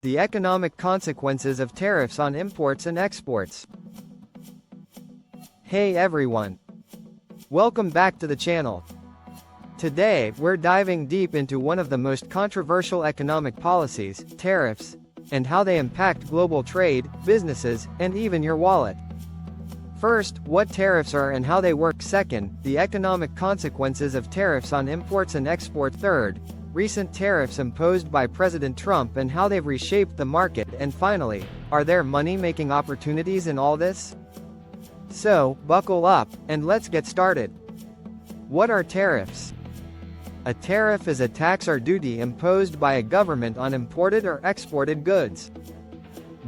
The economic consequences of tariffs on imports and exports. Hey everyone! Welcome back to the channel. Today, we're diving deep into one of the most controversial economic policies, tariffs, and how they impact global trade, businesses, and even your wallet. First, what tariffs are and how they work. Second, the economic consequences of tariffs on imports and exports. Third, recent tariffs imposed by President Trump and how they've reshaped the market. And finally, are there money-making opportunities in all this? So, buckle up, and let's get started. What are tariffs? A tariff is a tax or duty imposed by a government on imported or exported goods.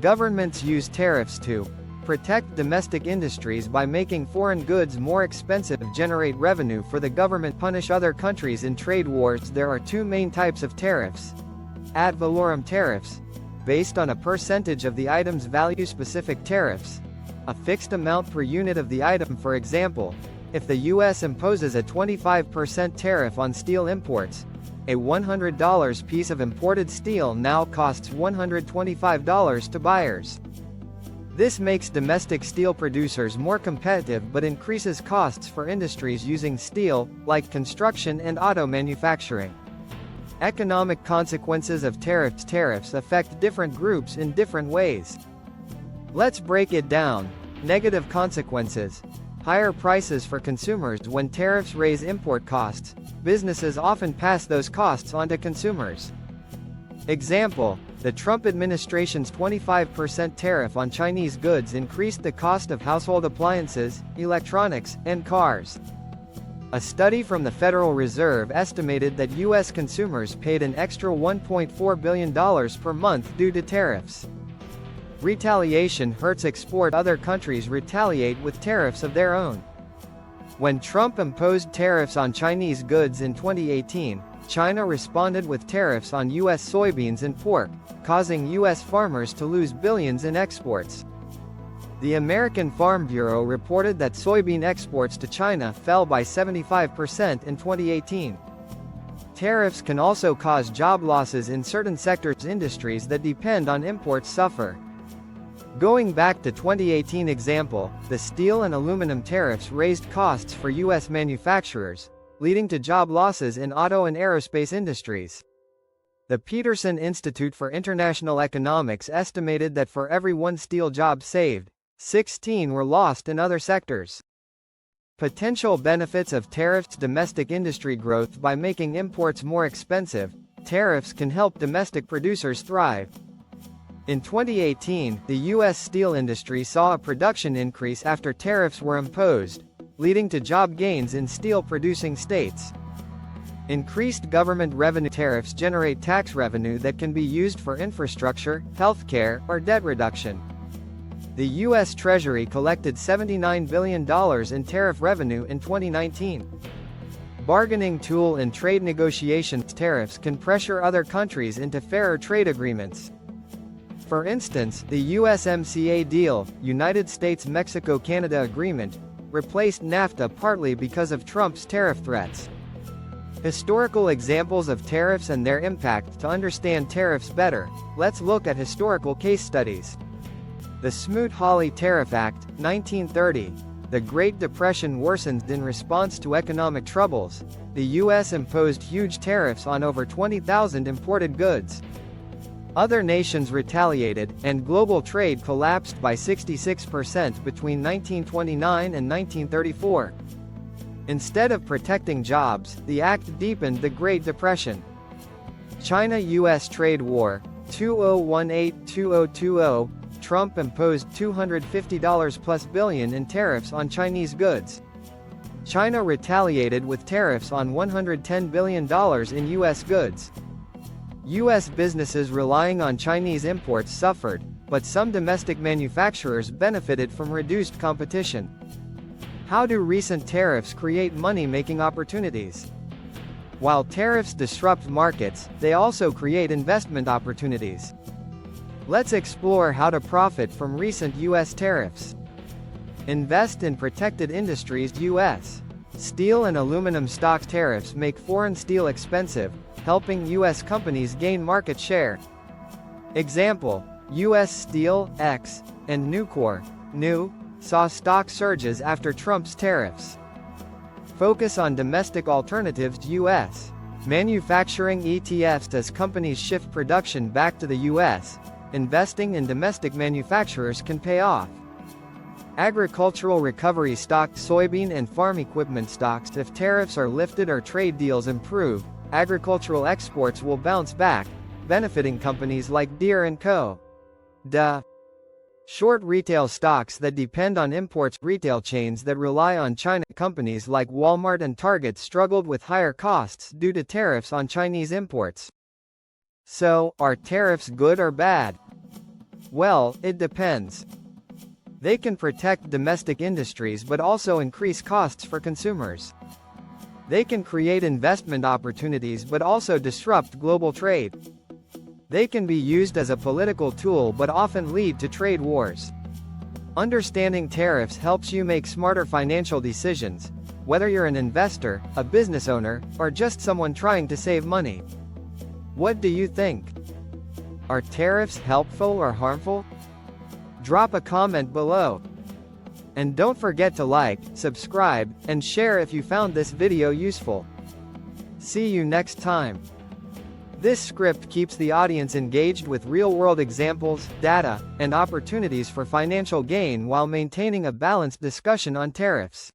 Governments use tariffs to protect domestic industries by making foreign goods more expensive, generate revenue for the government, punish other countries in trade wars. There are two main types of tariffs. Ad valorem tariffs, based on a percentage of the item's value. Specific tariffs, a fixed amount per unit of the item. For example, if the U.S. imposes a 25% tariff on steel imports, a $100 piece of imported steel now costs $125 to buyers. This makes domestic steel producers more competitive but increases costs for industries using steel, like construction and auto manufacturing. Economic consequences of tariffs. Tariffs affect different groups in different ways. Let's break it down. Negative consequences. Higher prices for consumers. When tariffs raise import costs, businesses often pass those costs on to consumers. Example, the Trump administration's 25% tariff on Chinese goods increased the cost of household appliances, electronics, and cars. A study from the Federal Reserve estimated that U.S. consumers paid an extra $1.4 billion per month due to tariffs. Retaliation hurts export. Other countries retaliate with tariffs of their own. When Trump imposed tariffs on Chinese goods in 2018, China responded with tariffs on U.S. soybeans and pork, causing U.S. farmers to lose billions in exports. The American Farm Bureau reported that soybean exports to China fell by 75% in 2018. Tariffs can also cause job losses in certain sectors. Industries that depend on imports suffer. Going back to 2018 example, the steel and aluminum tariffs raised costs for U.S. manufacturers, leading to job losses in auto and aerospace industries. The Peterson Institute for International Economics estimated that for every one steel job saved, 16 were lost in other sectors. Potential benefits of tariffs. Domestic industry growth. By making imports more expensive, tariffs can help domestic producers thrive. In 2018, the U.S. steel industry saw a production increase after tariffs were imposed, leading to job gains in steel-producing states. Increased government revenue. Tariffs generate tax revenue that can be used for infrastructure, healthcare, or debt reduction. The U.S. Treasury collected $79 billion in tariff revenue in 2019. Bargaining tool in trade negotiations. Tariffs can pressure other countries into fairer trade agreements. For instance, the USMCA deal, United States-Mexico-Canada Agreement, replaced NAFTA partly because of Trump's tariff threats. Historical examples of tariffs and their impact. To understand tariffs better, let's look at historical case studies. The Smoot-Hawley Tariff Act, 1930. The Great Depression worsened. In response to economic troubles, the U.S. imposed huge tariffs on over 20,000 imported goods. Other nations retaliated, and global trade collapsed by 66% between 1929 and 1934. Instead of protecting jobs, the act deepened the Great Depression. China-U.S. trade war, 2018-2020, Trump imposed $250 plus billion in tariffs on Chinese goods. China retaliated with tariffs on $110 billion in U.S. goods. U.S. businesses relying on Chinese imports suffered, but some domestic manufacturers benefited from reduced competition. How do recent tariffs create money-making opportunities? While tariffs disrupt markets, they also create investment opportunities. Let's explore how to profit from recent U.S. tariffs. Invest in protected industries. U.S. steel and aluminum stock tariffs make foreign steel expensive, helping U.S. companies gain market share. Example, U.S. Steel, X, and Nucor, NU, saw stock surges after Trump's tariffs. Focus on domestic alternatives. U.S. manufacturing ETFs. As companies shift production back to the U.S., investing in domestic manufacturers can pay off. Agricultural recovery stocks. Soybean and farm equipment stocks. If tariffs are lifted or trade deals improve, agricultural exports will bounce back, benefiting companies like Deere & Co. Short retail stocks that depend on imports. Retail chains that rely on China. Companies like Walmart and Target struggled with higher costs due to tariffs on Chinese imports. So, are tariffs good or bad? Well, it depends. They can protect domestic industries but also increase costs for consumers. They can create investment opportunities but also disrupt global trade. They can be used as a political tool but often lead to trade wars. Understanding tariffs helps you make smarter financial decisions, whether you're an investor, a business owner, or just someone trying to save money. What do you think? Are tariffs helpful or harmful? Drop a comment below. And don't forget to like, subscribe, and share if you found this video useful. See you next time. This script keeps the audience engaged with real-world examples, data, and opportunities for financial gain while maintaining a balanced discussion on tariffs.